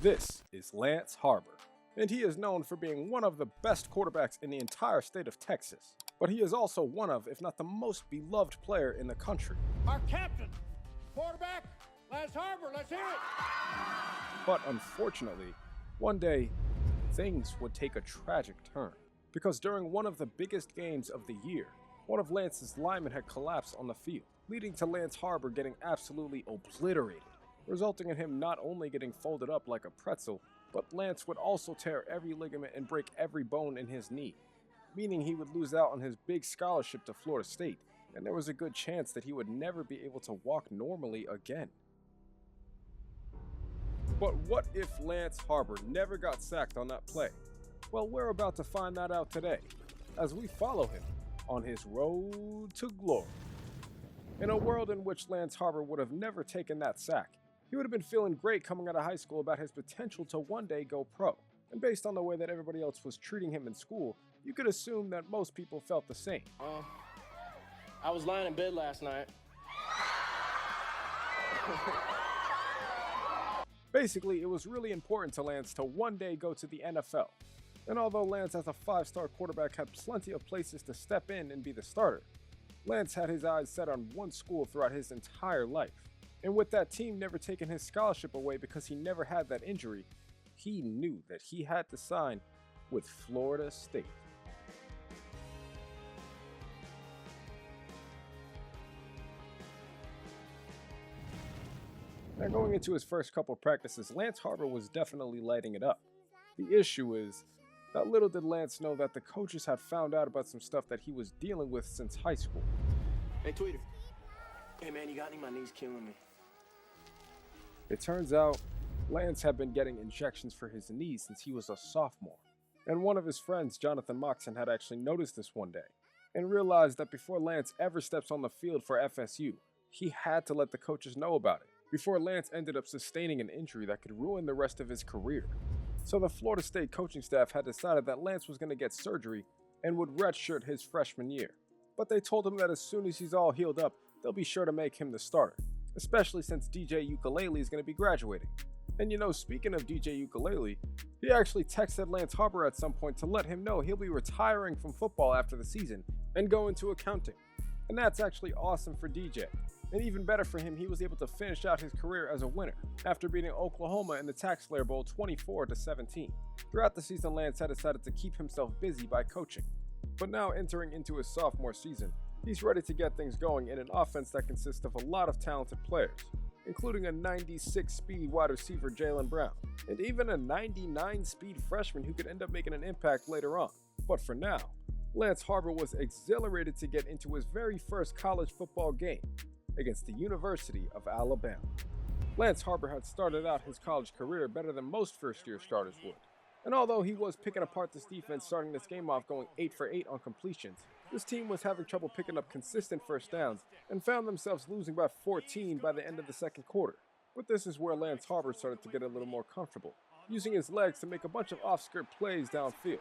This is Lance Harbor, and he is known for being one of the best quarterbacks in the entire state of Texas. But he is also one of, if not the most beloved player in the country. Our captain, quarterback, Lance Harbor, let's hear it. But unfortunately, one day, things would take a tragic turn. Because during one of the biggest games of the year, one of Lance's linemen had collapsed on the field, leading to Lance Harbor getting absolutely obliterated, resulting in him not only getting folded up like a pretzel, but Lance would also tear every ligament and break every bone in his knee, meaning he would lose out on his big scholarship to Florida State, and there was a good chance that he would never be able to walk normally again. But what if Lance Harbor never got sacked on that play? Well, we're about to find that out today, as we follow him on his road to glory. In a world in which Lance Harbor would have never taken that sack, he would have been feeling great coming out of high school about his potential to one day go pro. And based on the way that everybody else was treating him in school, you could assume that most people felt the same. I was lying in bed last night. Basically, it was really important to Lance to one day go to the NFL. And although Lance as a 5-star quarterback had plenty of places to step in and be the starter, Lance had his eyes set on one school throughout his entire life. And with that team never taking his scholarship away because he never had that injury, he knew that he had to sign with Florida State. Now, going into his first couple practices, Lance Harbor was definitely lighting it up. The issue is that little did Lance know that the coaches had found out about some stuff that he was dealing with since high school. Hey, Tweeter. Hey, man, you got any? My knee's killing me. It turns out, Lance had been getting injections for his knees since he was a sophomore. And one of his friends, Jonathan Moxon, had actually noticed this one day and realized that before Lance ever steps on the field for FSU, he had to let the coaches know about it before Lance ended up sustaining an injury that could ruin the rest of his career. So the Florida State coaching staff had decided that Lance was going to get surgery and would redshirt his freshman year. But they told him that as soon as he's all healed up, they'll be sure to make him the starter, especially since DJ Ukulele is going to be graduating. And you know, speaking of DJ Ukulele, he actually texted Lance Harbor at some point to let him know he'll be retiring from football after the season and go into accounting. And that's actually awesome for DJ. And even better for him, he was able to finish out his career as a winner after beating Oklahoma in the Tax Slayer Bowl 24-17. Throughout the season, Lance had decided to keep himself busy by coaching. But now entering into his sophomore season, he's ready to get things going in an offense that consists of a lot of talented players, including a 96-speed wide receiver Jaylen Brown, and even a 99-speed freshman who could end up making an impact later on. But for now, Lance Harbor was exhilarated to get into his very first college football game against the University of Alabama. Lance Harbor had started out his college career better than most first-year starters would. And although he was picking apart this defense starting this game off going 8 for 8 on completions, this team was having trouble picking up consistent first downs and found themselves losing by 14 by the end of the second quarter. But this is where Lance Harbor started to get a little more comfortable, using his legs to make a bunch of off-script plays downfield,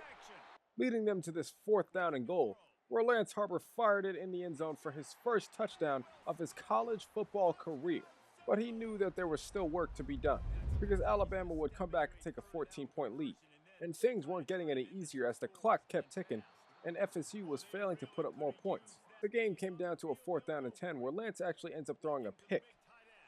leading them to this 4th down and goal, where Lance Harbor fired it in the end zone for his first touchdown of his college football career. But he knew that there was still work to be done, because Alabama would come back and take a 14-point lead. And things weren't getting any easier as the clock kept ticking and FSU was failing to put up more points. The game came down to a 4th down and 10 where Lance actually ends up throwing a pick.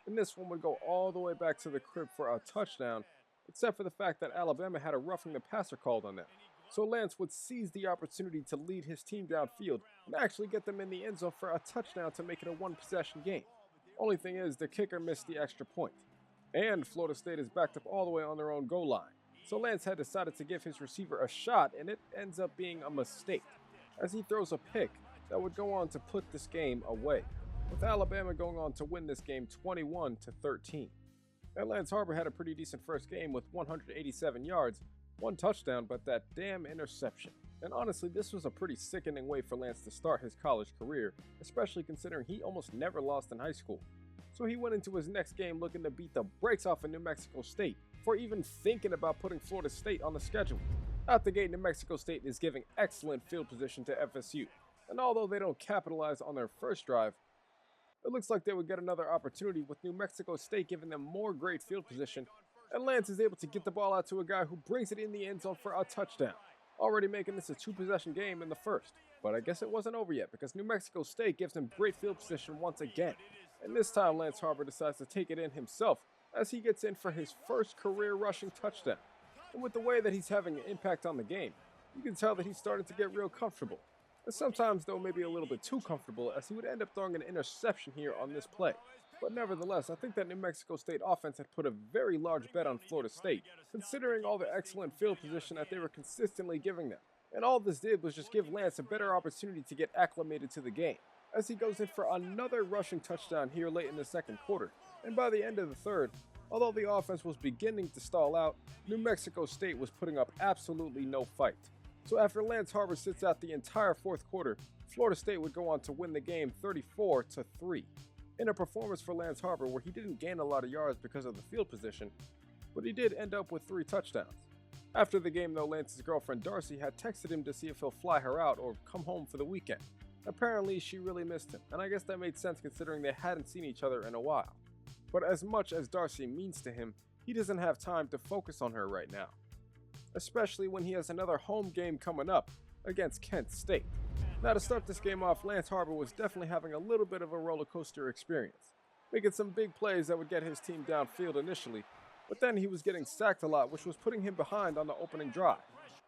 And this one would go all the way back to the crib for a touchdown, except for the fact that Alabama had a roughing the passer called on them. So Lance would seize the opportunity to lead his team downfield and actually get them in the end zone for a touchdown to make it a one-possession game. Only thing is, the kicker missed the extra point. And Florida State is backed up all the way on their own goal line. So Lance had decided to give his receiver a shot, and it ends up being a mistake, as he throws a pick that would go on to put this game away, with Alabama going on to win this game 21-13. And Lance Harbor had a pretty decent first game with 187 yards, 1 touchdown, but that damn interception. And honestly, this was a pretty sickening way for Lance to start his college career, especially considering he almost never lost in high school. So he went into his next game looking to beat the brakes off of New Mexico State, for even thinking about putting Florida State on the schedule. Out the gate, New Mexico State is giving excellent field position to FSU, and although they don't capitalize on their first drive, it looks like they would get another opportunity with New Mexico State giving them more great field position and Lance is able to get the ball out to a guy who brings it in the end zone for a touchdown, already making this a two-possession game in the first. But I guess it wasn't over yet because New Mexico State gives him great field position once again, and this time Lance Harbor decides to take it in himself as he gets in for his first career rushing touchdown. And with the way that he's having an impact on the game, you can tell that he's starting to get real comfortable. And sometimes, though, maybe a little bit too comfortable, as he would end up throwing an interception here on this play. But nevertheless, I think that New Mexico State offense had put a very large bet on Florida State, considering all the excellent field position that they were consistently giving them. And all this did was just give Lance a better opportunity to get acclimated to the game, as he goes in for another rushing touchdown here late in the second quarter. And by the end of the third, although the offense was beginning to stall out, New Mexico State was putting up absolutely no fight. So after Lance Harbor sits out the entire fourth quarter, Florida State would go on to win the game 34-3. In a performance for Lance Harbor where he didn't gain a lot of yards because of the field position, but he did end up with 3 touchdowns. After the game though, Lance's girlfriend Darcy had texted him to see if he'll fly her out or come home for the weekend. Apparently she really missed him, and I guess that made sense considering they hadn't seen each other in a while. But as much as Darcy means to him, he doesn't have time to focus on her right now, especially when he has another home game coming up against Kent State. Now to start this game off, Lance Harbor was definitely having a little bit of a roller coaster experience, making some big plays that would get his team downfield initially, but then he was getting sacked a lot, which was putting him behind on the opening drive.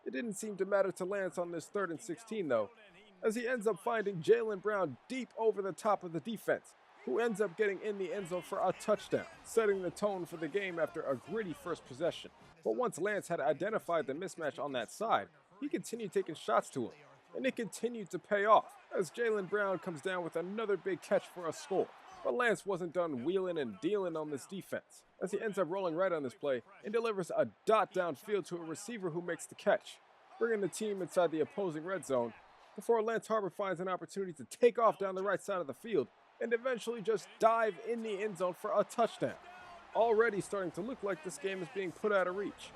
It didn't seem to matter to Lance on this 3rd and 16 though, as he ends up finding Jalen Brown deep over the top of the defense, who ends up getting in the end zone for a touchdown, setting the tone for the game after a gritty first possession. But once Lance had identified the mismatch on that side, he continued taking shots to him, and it continued to pay off, as Jalen Brown comes down with another big catch for a score. But Lance wasn't done wheeling and dealing on this defense, as he ends up rolling right on this play and delivers a dot downfield to a receiver who makes the catch, bringing the team inside the opposing red zone, before Lance Harbor finds an opportunity to take off down the right side of the field and eventually just dive in the end zone for a touchdown. Already starting to look like this game is being put out of reach.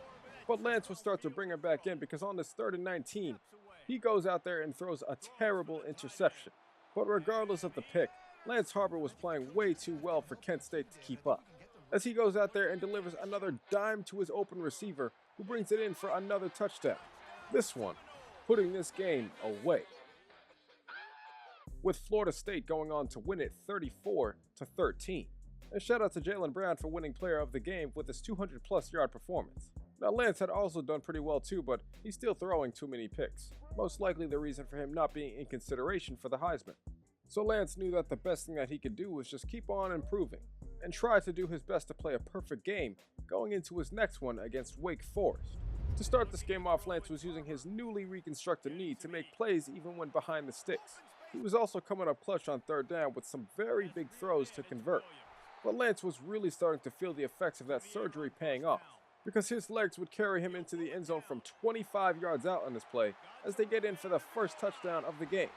But Lance would start to bring him back in because on this 3rd and 19, he goes out there and throws a terrible interception. But regardless of the pick, Lance Harbor was playing way too well for Kent State to keep up, as he goes out there and delivers another dime to his open receiver, who brings it in for another touchdown. This one, putting this game away, with Florida State going on to win it 34-13. And shout out to Jalen Brown for winning player of the game with his 200+ yard performance. Now Lance had also done pretty well too, but he's still throwing too many picks, most likely the reason for him not being in consideration for the Heisman. So Lance knew that the best thing that he could do was just keep on improving, and try to do his best to play a perfect game going into his next one against Wake Forest. To start this game off, Lance was using his newly reconstructed knee to make plays even when behind the sticks. He was also coming up clutch on 3rd down with some very big throws to convert. But Lance was really starting to feel the effects of that surgery paying off, because his legs would carry him into the end zone from 25 yards out on this play as they get in for the first touchdown of the game.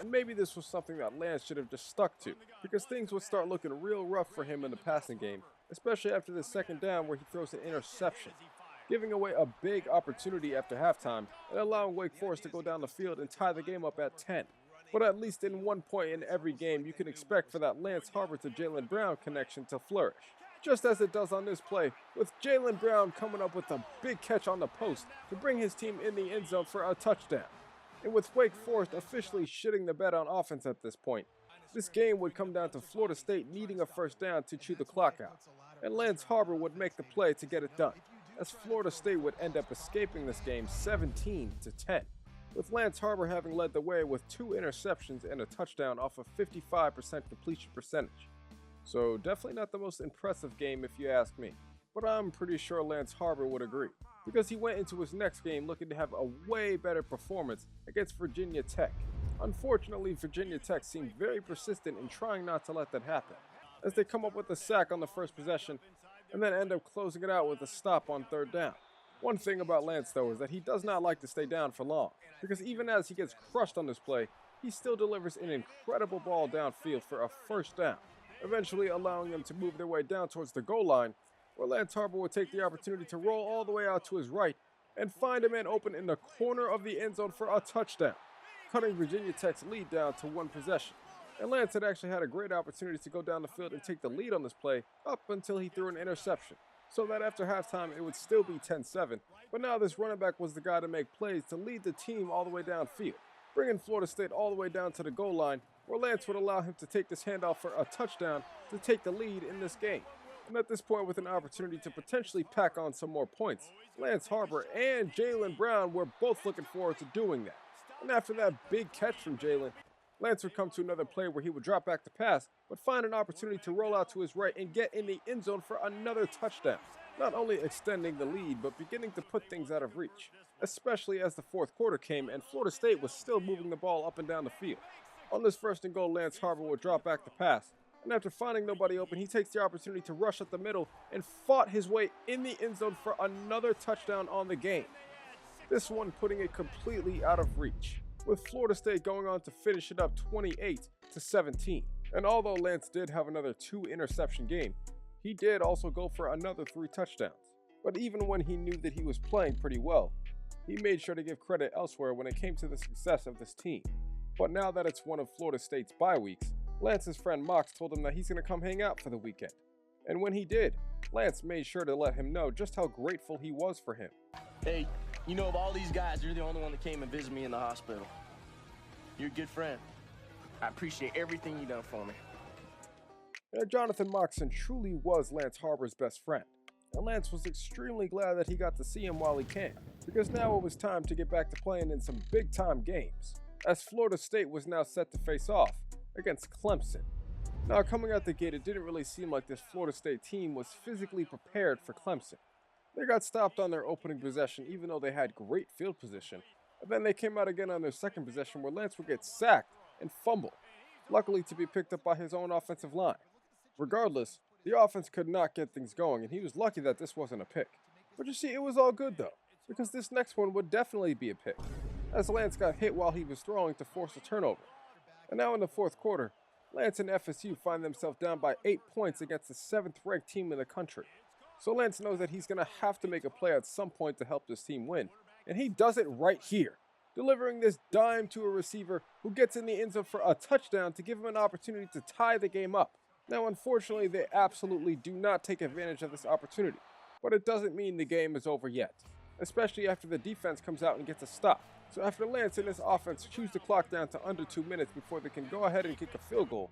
And maybe this was something that Lance should have just stuck to, because things would start looking real rough for him in the passing game, especially after the 2nd down where he throws an interception, giving away a big opportunity after halftime and allowing Wake Forest to go down the field and tie the game up at 10. But at least in one point in every game, you can expect for that Lance Harbor to Jalen Brown connection to flourish, just as it does on this play, with Jalen Brown coming up with a big catch on the post to bring his team in the end zone for a touchdown. And with Wake Forest officially shitting the bed on offense at this point, this game would come down to Florida State needing a 1st down to chew the clock out, and Lance Harbor would make the play to get it done, as Florida State would end up escaping this game 17-10. With Lance Harbor having led the way with 2 interceptions and a touchdown off a 55% completion percentage. So definitely not the most impressive game if you ask me, but I'm pretty sure Lance Harbor would agree, because he went into his next game looking to have a way better performance against Virginia Tech. Unfortunately, Virginia Tech seemed very persistent in trying not to let that happen, as they come up with a sack on the first possession and then end up closing it out with a stop on 3rd down. One thing about Lance, though, is that he does not like to stay down for long, because even as he gets crushed on this play, he still delivers an incredible ball downfield for a 1st down, eventually allowing them to move their way down towards the goal line, where Lance Harbor would take the opportunity to roll all the way out to his right and find a man open in the corner of the end zone for a touchdown, cutting Virginia Tech's lead down to 1 possession. And Lance had actually had a great opportunity to go down the field and take the lead on this play up until he threw an interception, so that after halftime it would still be 10-7, but now this running back was the guy to make plays to lead the team all the way downfield, bringing Florida State all the way down to the goal line, where Lance would allow him to take this handoff for a touchdown to take the lead in this game. And at this point, with an opportunity to potentially pack on some more points, Lance Harbor and Jalen Brown were both looking forward to doing that. And after that big catch from Jalen, Lance would come to another play where he would drop back to pass, but find an opportunity to roll out to his right and get in the end zone for another touchdown, not only extending the lead, but beginning to put things out of reach, especially as the fourth quarter came and Florida State was still moving the ball up and down the field. On this first and goal, Lance Harbor would drop back to pass, and after finding nobody open, he takes the opportunity to rush at the middle and fought his way in the end zone for another touchdown on the game. This one putting it completely out of reach, with Florida State going on to finish it up 28-17. And although Lance did have another 2-interception game, he did also go for another 3 touchdowns. But even when he knew that he was playing pretty well, he made sure to give credit elsewhere when it came to the success of this team. But now that it's one of Florida State's bye weeks, Lance's friend Mox told him that he's going to come hang out for the weekend. And when he did, Lance made sure to let him know just how grateful he was for him. Hey, you know, of all these guys, you're the only one that came and visited me in the hospital. You're a good friend. I appreciate everything you done for me. And Jonathan Moxon truly was Lance Harbor's best friend. And Lance was extremely glad that he got to see him while he can, because now it was time to get back to playing in some big-time games, as Florida State was now set to face off against Clemson. Now, coming out the gate, it didn't really seem like this Florida State team was physically prepared for Clemson. They got stopped on their opening possession even though they had great field position, and then they came out again on their second possession where Lance would get sacked and fumble, luckily to be picked up by his own offensive line. Regardless, the offense could not get things going, and he was lucky that this wasn't a pick. But you see, it was all good though, because this next one would definitely be a pick, as Lance got hit while he was throwing to force a turnover. And now in the fourth quarter, Lance and FSU find themselves down by 8 points against the 7th-ranked team in the country. So Lance knows that he's going to have to make a play at some point to help this team win, and he does it right here, delivering this dime to a receiver who gets in the end zone for a touchdown to give him an opportunity to tie the game up. Now, unfortunately, they absolutely do not take advantage of this opportunity, but it doesn't mean the game is over yet, especially after the defense comes out and gets a stop. So after Lance and his offense choose the clock down to under 2 minutes before they can go ahead and kick a field goal,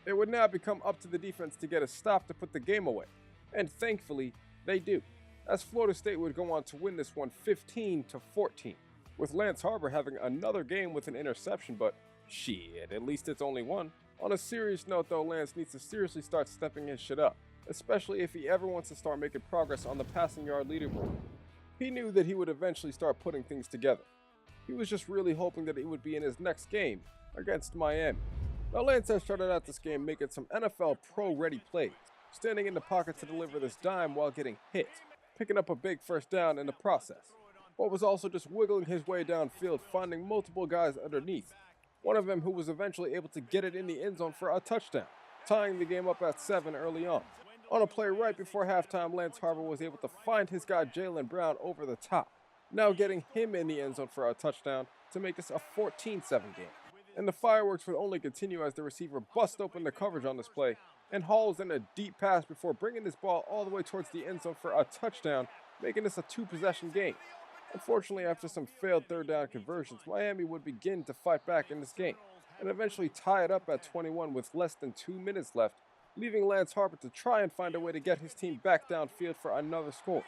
it would now become up to the defense to get a stop to put the game away. And thankfully, they do, as Florida State would go on to win this one 15-14, with Lance Harbor having another game with an interception, but shit, at least it's only one. On a serious note though, Lance needs to seriously start stepping his shit up, especially if he ever wants to start making progress on the passing yard leaderboard. He knew that he would eventually start putting things together. He was just really hoping that it would be in his next game against Miami. Now Lance has started out this game making some NFL pro-ready plays, standing in the pocket to deliver this dime while getting hit, picking up a big first down in the process, but was also just wiggling his way downfield, finding multiple guys underneath, one of them who was eventually able to get it in the end zone for a touchdown, tying the game up at 7 early on. On a play right before halftime, Lance Harbor was able to find his guy Jalen Brown over the top, now getting him in the end zone for a touchdown to make this a 14-7 game. And the fireworks would only continue as the receiver busts open the coverage on this play and hauls in a deep pass before bringing this ball all the way towards the end zone for a touchdown, making this a 2-possession game. Unfortunately, after some failed third down conversions, Miami would begin to fight back in this game and eventually tie it up at 21 with less than 2 minutes left, leaving Lance Harbor to try and find a way to get his team back downfield for another score.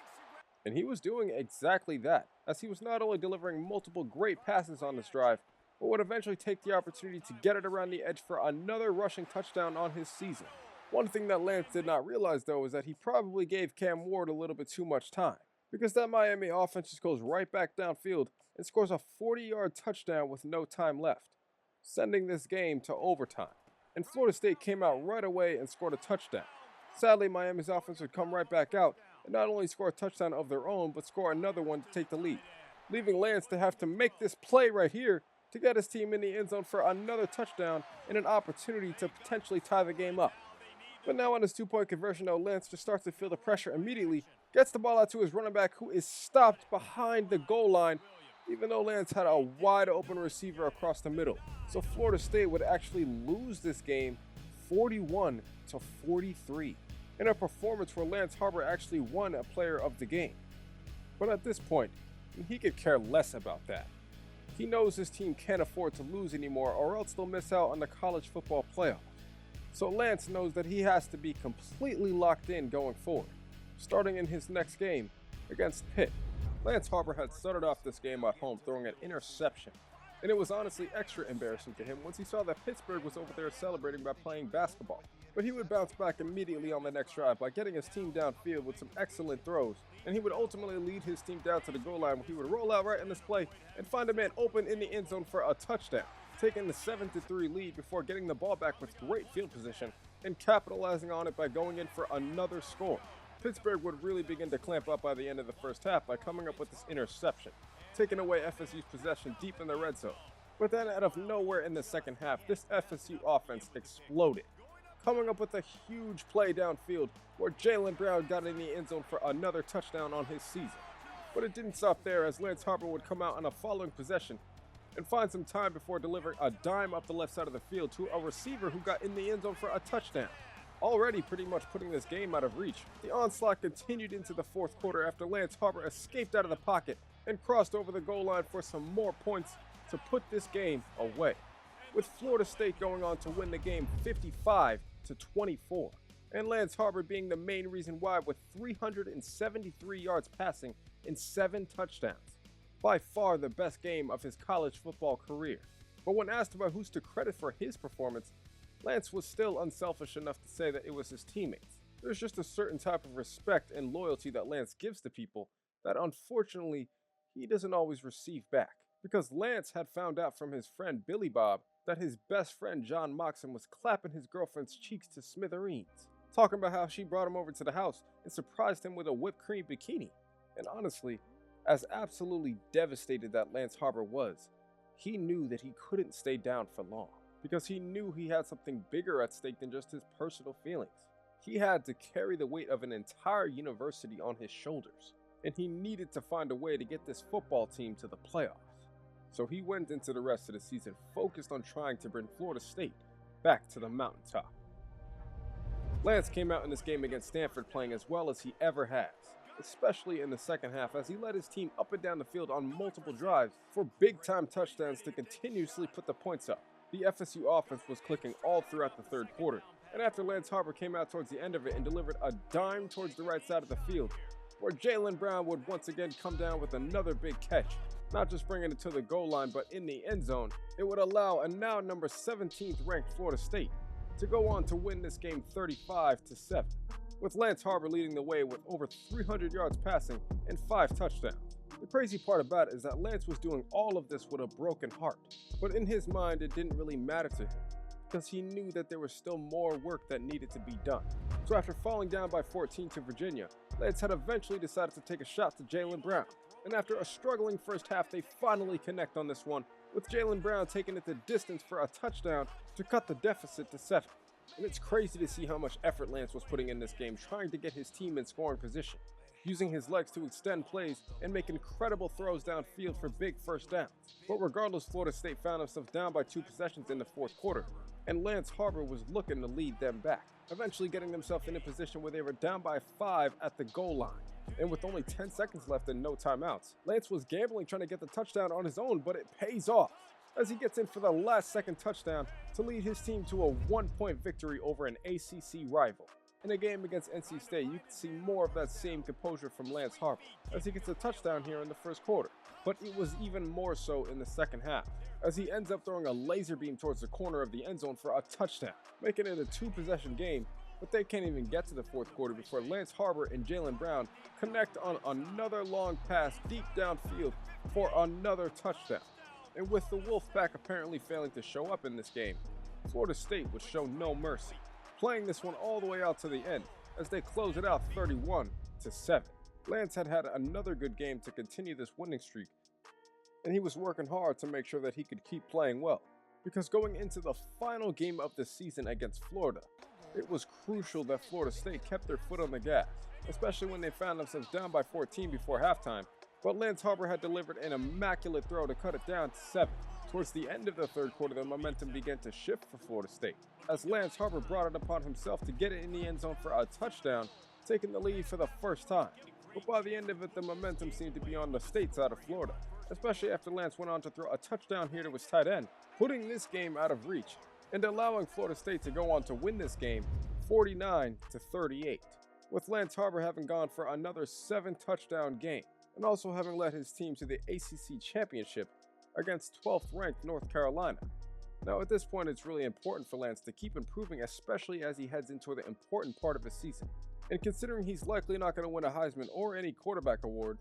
And he was doing exactly that, as he was not only delivering multiple great passes on this drive, but would eventually take the opportunity to get it around the edge for another rushing touchdown on his season. One thing that Lance did not realize though is that he probably gave Cam Ward a little bit too much time, because that Miami offense just goes right back downfield and scores a 40-yard touchdown with no time left, sending this game to overtime. And Florida State came out right away and scored a touchdown. Sadly, Miami's offense would come right back out and not only score a touchdown of their own, but score another one to take the lead, leaving Lance to have to make this play right here to get his team in the end zone for another touchdown and an opportunity to potentially tie the game up. But now on his 2-point conversion, though, Lance just starts to feel the pressure immediately, gets the ball out to his running back, who is stopped behind the goal line, even though Lance had a wide open receiver across the middle. So Florida State would actually lose this game 41-43. in a performance where Lance Harbor actually won a player of the game. But at this point, he could care less about that. He knows his team can't afford to lose anymore or else they'll miss out on the college football playoff. So Lance knows that he has to be completely locked in going forward, starting in his next game against Pitt. Lance Harbor had started off this game at home throwing an interception, and it was honestly extra embarrassing to him once he saw that Pittsburgh was over there celebrating by playing basketball. But he would bounce back immediately on the next drive by getting his team downfield with some excellent throws, and he would ultimately lead his team down to the goal line where he would roll out right in this play and find a man open in the end zone for a touchdown, taking the 7-3 lead before getting the ball back with great field position and capitalizing on it by going in for another score. Pittsburgh would really begin to clamp up by the end of the first half by coming up with this interception, taking away FSU's possession deep in the red zone. But then out of nowhere in the second half, this FSU offense exploded, coming up with a huge play downfield where Jaylen Brown got in the end zone for another touchdown on his season. But it didn't stop there, as Lance Harbor would come out on a following possession and find some time before delivering a dime up the left side of the field to a receiver who got in the end zone for a touchdown, already pretty much putting this game out of reach. The onslaught continued into the fourth quarter after Lance Harbor escaped out of the pocket and crossed over the goal line for some more points to put this game away, with Florida State going on to win the game 55-24, and Lance Harbor being the main reason why with 373 yards passing and 7 touchdowns. By far the best game of his college football career. But when asked about who's to credit for his performance, Lance was still unselfish enough to say that it was his teammates. There's just a certain type of respect and loyalty that Lance gives to people that unfortunately he doesn't always receive back. Because Lance had found out from his friend Billy Bob that his best friend John Moxon was clapping his girlfriend's cheeks to smithereens, talking about how she brought him over to the house and surprised him with a whipped cream bikini. And honestly, as absolutely devastated that Lance Harbor was, he knew that he couldn't stay down for long, because he knew he had something bigger at stake than just his personal feelings. He had to carry the weight of an entire university on his shoulders, and he needed to find a way to get this football team to the playoffs. So he went into the rest of the season focused on trying to bring Florida State back to the mountaintop. Lance came out in this game against Stanford playing as well as he ever has, especially in the second half, as he led his team up and down the field on multiple drives for big-time touchdowns to continuously put the points up. The FSU offense was clicking all throughout the third quarter, and after Lance Harbor came out towards the end of it and delivered a dime towards the right side of the field, where Jaylen Brown would once again come down with another big catch, not just bringing it to the goal line but in the end zone, it would allow a now number 17th ranked Florida State to go on to win this game 35-7. With Lance Harbor leading the way with over 300 yards passing and 5 touchdowns. The crazy part about it is that Lance was doing all of this with a broken heart, but in his mind it didn't really matter to him, because he knew that there was still more work that needed to be done. So after falling down by 14 to Virginia, Lance had eventually decided to take a shot to Jaylen Brown, and after a struggling first half they finally connect on this one, with Jaylen Brown taking it the distance for a touchdown to cut the deficit to 7. And it's crazy to see how much effort Lance was putting in this game trying to get his team in scoring position, using his legs to extend plays and make incredible throws downfield for big first downs. But regardless, Florida State found themselves down by 2 possessions in the fourth quarter, and Lance Harbor was looking to lead them back, eventually getting themselves in a position where they were down by 5 at the goal line. And with only 10 seconds left and no timeouts, Lance was gambling trying to get the touchdown on his own, but it pays off, as he gets in for the last second touchdown to lead his team to a 1-point victory over an ACC rival. In a game against NC State, you can see more of that same composure from Lance Harbor, as he gets a touchdown here in the first quarter. But it was even more so in the second half, as he ends up throwing a laser beam towards the corner of the end zone for a touchdown, making it a 2-possession game. But they can't even get to the fourth quarter before Lance Harbor and Jaylen Brown connect on another long pass deep downfield for another touchdown. And with the Wolfpack apparently failing to show up in this game, Florida State would show no mercy, playing this one all the way out to the end as they close it out 31-7. Lance had another good game to continue this winning streak, and he was working hard to make sure that he could keep playing well, because going into the final game of the season against Florida, it was crucial that Florida State kept their foot on the gas, especially when they found themselves down by 14 before halftime. But Lance Harbor had delivered an immaculate throw to cut it down to 7, Towards the end of the third quarter, the momentum began to shift for Florida State, as Lance Harbor brought it upon himself to get it in the end zone for a touchdown, taking the lead for the first time. But by the end of it, the momentum seemed to be on the state side of Florida, especially after Lance went on to throw a touchdown here to his tight end, putting this game out of reach and allowing Florida State to go on to win this game 49-38, with Lance Harbor having gone for another 7-touchdown game and also having led his team to the ACC championship against 12th ranked North Carolina. Now at this point, it's really important for Lance to keep improving, especially as he heads into the important part of his season. And considering he's likely not going to win a Heisman or any quarterback award,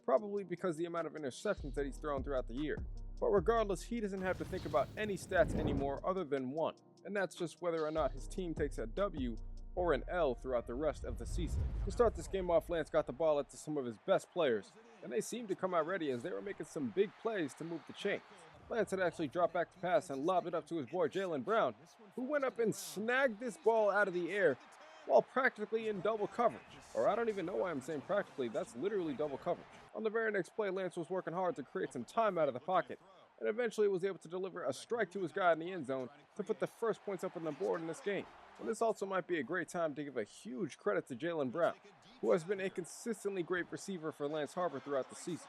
probably because the amount of interceptions that he's thrown throughout the year. But regardless, he doesn't have to think about any stats anymore other than one, and that's just whether or not his team takes a W or an L throughout the rest of the season. To start this game off, Lance got the ball out to some of his best players, and they seemed to come out ready as they were making some big plays to move the chains. Lance had actually dropped back to pass and lobbed it up to his boy Jaylen Brown, who went up and snagged this ball out of the air while practically in double coverage. Or I don't even know why I'm saying practically, that's literally double coverage. On the very next play, Lance was working hard to create some time out of the pocket, and eventually was able to deliver a strike to his guy in the end zone to put the first points up on the board in this game. And this also might be a great time to give a huge credit to Jaylen Brown, who has been a consistently great receiver for Lance Harbor throughout the season,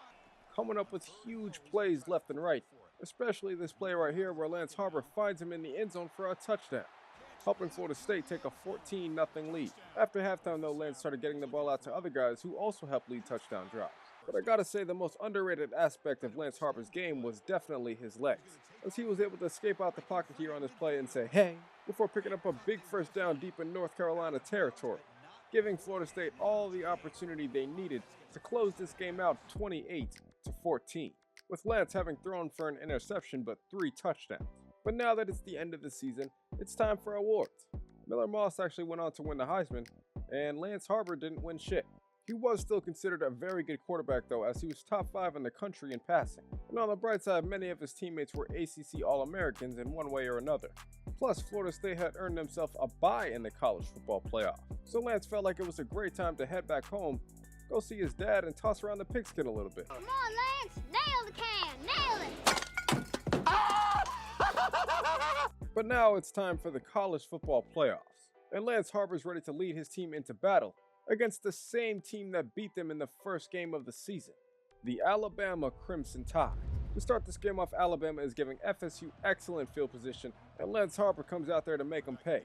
coming up with huge plays left and right, especially this play right here where Lance Harbor finds him in the end zone for a touchdown, helping Florida State take a 14-0 lead. After halftime though, Lance started getting the ball out to other guys who also helped lead touchdown drives. But I gotta say, the most underrated aspect of Lance Harbor's game was definitely his legs, as he was able to escape out the pocket here on this play and say, "Hey," before picking up a big first down deep in North Carolina territory, giving Florida State all the opportunity they needed to close this game out 28-14, with Lance having thrown for an interception but 3 touchdowns. But now that it's the end of the season, it's time for awards. Miller Moss actually went on to win the Heisman, and Lance Harbor didn't win shit. He was still considered a very good quarterback though, as he was top 5 in the country in passing. And on the bright side, many of his teammates were ACC All-Americans in one way or another. Plus, Florida State had earned themselves a bye in the college football playoff. So Lance felt like it was a great time to head back home, go see his dad, and toss around the pigskin a little bit. Come on, Lance! Nail the can! Nail it! But now it's time for the college football playoffs, and Lance Harbor's ready to lead his team into battle against the same team that beat them in the first game of the season, the Alabama Crimson Tide. To start this game off, Alabama is giving FSU excellent field position, and Lance Harbor comes out there to make them pay,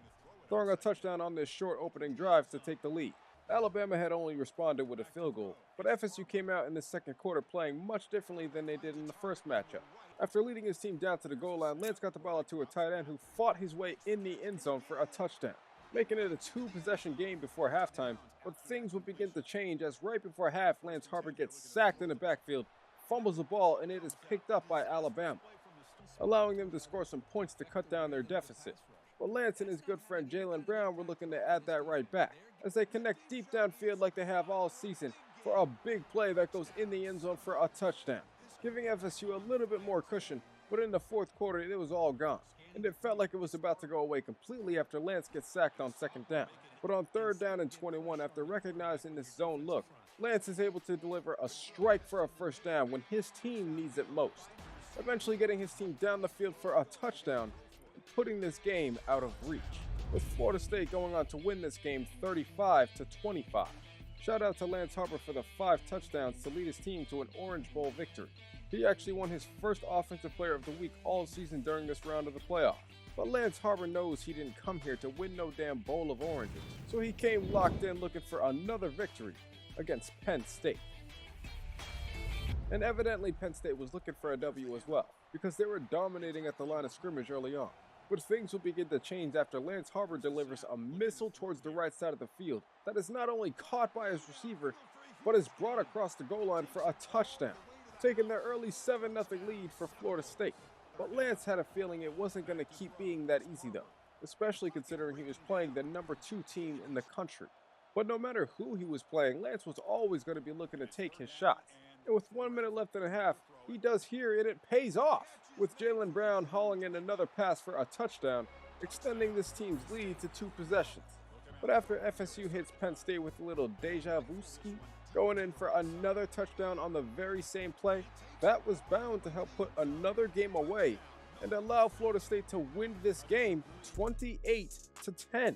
throwing a touchdown on this short opening drive to take the lead. Alabama had only responded with a field goal, but FSU came out in the second quarter playing much differently than they did in the first matchup. After leading his team down to the goal line, Lance got the ball out to a tight end who fought his way in the end zone for a touchdown, making it a 2-possession game before halftime. But things would begin to change as right before half, Lance Harbor gets sacked in the backfield, fumbles the ball, and it is picked up by Alabama, allowing them to score some points to cut down their deficit. But Lance and his good friend Jaylen Brown were looking to add that right back, as they connect deep downfield like they have all season for a big play that goes in the end zone for a touchdown, giving FSU a little bit more cushion. But in the fourth quarter, it was all gone, and it felt like it was about to go away completely after Lance gets sacked on second down. But on third down and 21, after recognizing this zone look, Lance is able to deliver a strike for a first down when his team needs it most, eventually getting his team down the field for a touchdown and putting this game out of reach, with Florida State going on to win this game 35-25. Shout out to Lance Harbor for the 5 touchdowns to lead his team to an Orange Bowl victory. He actually won his first Offensive Player of the Week all season during this round of the playoff. But Lance Harbor knows he didn't come here to win no damn bowl of oranges, so he came locked in looking for another victory against Penn State. And evidently Penn State was looking for a W as well, because they were dominating at the line of scrimmage early on. But things will begin to change after Lance Harbor delivers a missile towards the right side of the field that is not only caught by his receiver, but is brought across the goal line for a touchdown, taking their early 7-0 lead for Florida State. But Lance had a feeling it wasn't going to keep being that easy though, especially considering he was playing the number 2 team in the country. But no matter who he was playing, Lance was always going to be looking to take his shots. And with 1 minute left and a half, he does here and it pays off, with Jaylen Brown hauling in another pass for a touchdown, extending this team's lead to 2 possessions. But after FSU hits Penn State with a little deja vu ski, going in for another touchdown on the very same play. That was bound to help put another game away and allow Florida State to win this game 28-10,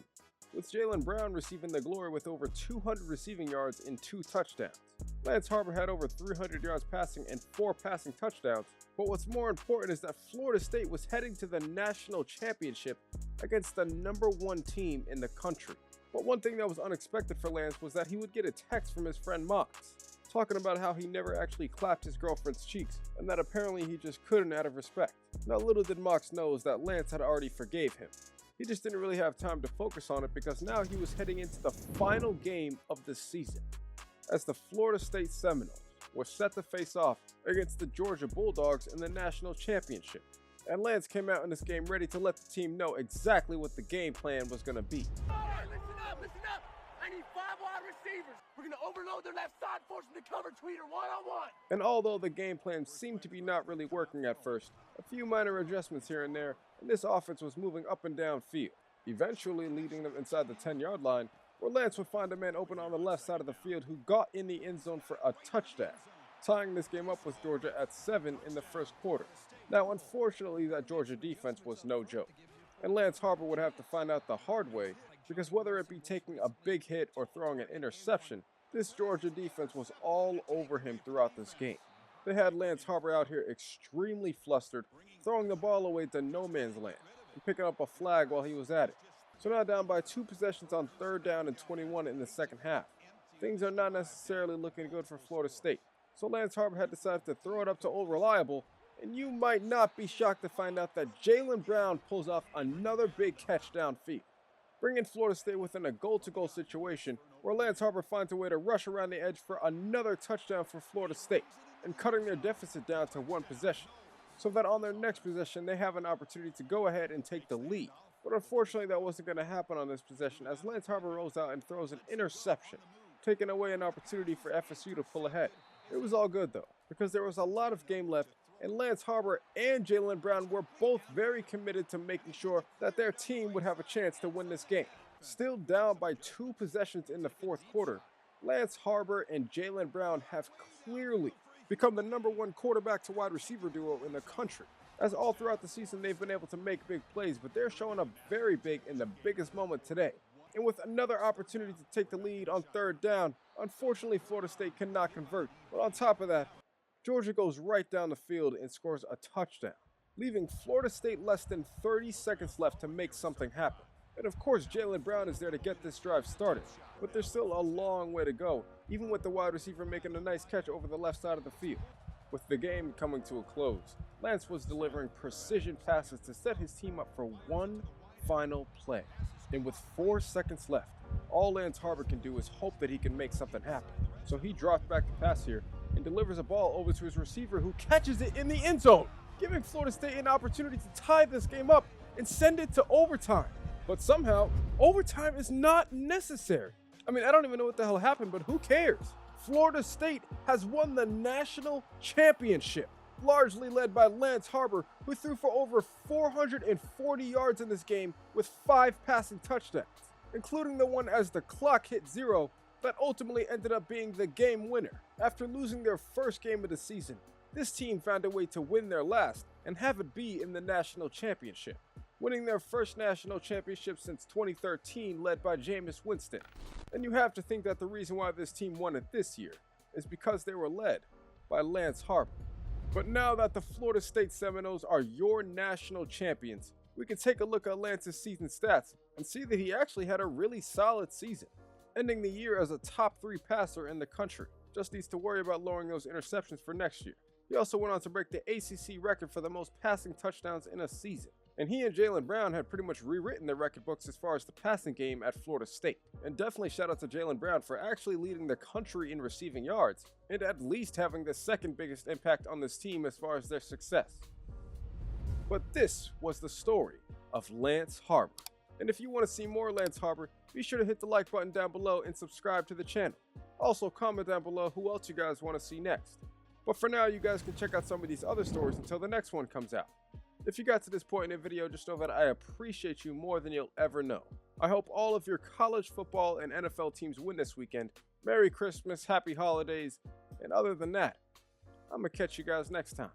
with Jaylen Brown receiving the glory with over 200 receiving yards and 2 touchdowns. Lance Harbor had over 300 yards passing and 4 passing touchdowns, but what's more important is that Florida State was heading to the national championship against the #1 team in the country. But one thing that was unexpected for Lance was that he would get a text from his friend Mox, talking about how he never actually clapped his girlfriend's cheeks, and that apparently he just couldn't out of respect. Now little did Mox know is that Lance had already forgave him. He just didn't really have time to focus on it because now he was heading into the final game of the season, as the Florida State Seminoles were set to face off against the Georgia Bulldogs in the national championship. And Lance came out in this game ready to let the team know exactly what the game plan was going to be. All right, listen up. I need 5 wide receivers. We're going to overload their left side, force them to cover Tweeter one-on-one. And although the game plan seemed to be not really working at first, a few minor adjustments here and there, and this offense was moving up and down field, eventually leading them inside the 10-yard line, where Lance would find a man open on the left side of the field who got in the end zone for a touchdown, tying this game up with Georgia at 7 in the first quarter. Now, unfortunately, that Georgia defense was no joke, and Lance Harbor would have to find out the hard way, because whether it be taking a big hit or throwing an interception, this Georgia defense was all over him throughout this game. They had Lance Harbor out here extremely flustered, throwing the ball away to no man's land, and picking up a flag while he was at it. So now down by 2 possessions on 3rd down and 21 in the second half. Things are not necessarily looking good for Florida State. So Lance Harbor had decided to throw it up to Old Reliable, and you might not be shocked to find out that Jaylen Brown pulls off another big catch downfield, bringing Florida State within a goal-to-goal situation where Lance Harbor finds a way to rush around the edge for another touchdown for Florida State, and cutting their deficit down to 1 possession, so that on their next possession they have an opportunity to go ahead and take the lead. But unfortunately that wasn't going to happen on this possession, as Lance Harbor rolls out and throws an interception, taking away an opportunity for FSU to pull ahead. It was all good though, because there was a lot of game left, and Lance Harbor and Jaylen Brown were both very committed to making sure that their team would have a chance to win this game. Still down by 2 possessions in the 4th quarter, Lance Harbor and Jaylen Brown have clearly become the #1 quarterback to wide receiver duo in the country, as all throughout the season they've been able to make big plays, but they're showing up very big in the biggest moment today. And with another opportunity to take the lead on 3rd down, unfortunately Florida State cannot convert. But on top of that, Georgia goes right down the field and scores a touchdown, leaving Florida State less than 30 seconds left to make something happen. And of course, Jaylen Brown is there to get this drive started, but there's still a long way to go, even with the wide receiver making a nice catch over the left side of the field. With the game coming to a close, Lance was delivering precision passes to set his team up for one final play. And with 4 seconds left, all Lance Harbor can do is hope that he can make something happen. So he drops back the pass here and delivers a ball over to his receiver, who catches it in the end zone, giving Florida State an opportunity to tie this game up and send it to overtime. But somehow, overtime is not necessary. I mean, I don't even know what the hell happened, but who cares? Florida State has won the national championship, largely led by Lance Harbor, who threw for over 440 yards in this game with 5 passing touchdowns, including the one as the clock hit 0 that ultimately ended up being the game winner. After losing their first game of the season, this team found a way to win their last and have it be in the national championship, winning their first national championship since 2013, led by Jameis Winston. And you have to think that the reason why this team won it this year is because they were led by Lance Harbor. But now that the Florida State Seminoles are your national champions, we can take a look at Lance's season stats and see that he actually had a really solid season, ending the year as a top 3 passer in the country. Just needs to worry about lowering those interceptions for next year. He also went on to break the ACC record for the most passing touchdowns in a season. And he and Jaylen Brown had pretty much rewritten the record books as far as the passing game at Florida State. And definitely shout out to Jaylen Brown for actually leading the country in receiving yards, and at least having the 2nd biggest impact on this team as far as their success. But this was the story of Lance Harbor. And if you want to see more Lance Harbor, be sure to hit the like button down below and subscribe to the channel. Also comment down below who else you guys want to see next. But for now, you guys can check out some of these other stories until the next one comes out. If you got to this point in the video, just know that I appreciate you more than you'll ever know. I hope all of your college football and NFL teams win this weekend. Merry Christmas, happy holidays, and other than that, I'm going to catch you guys next time.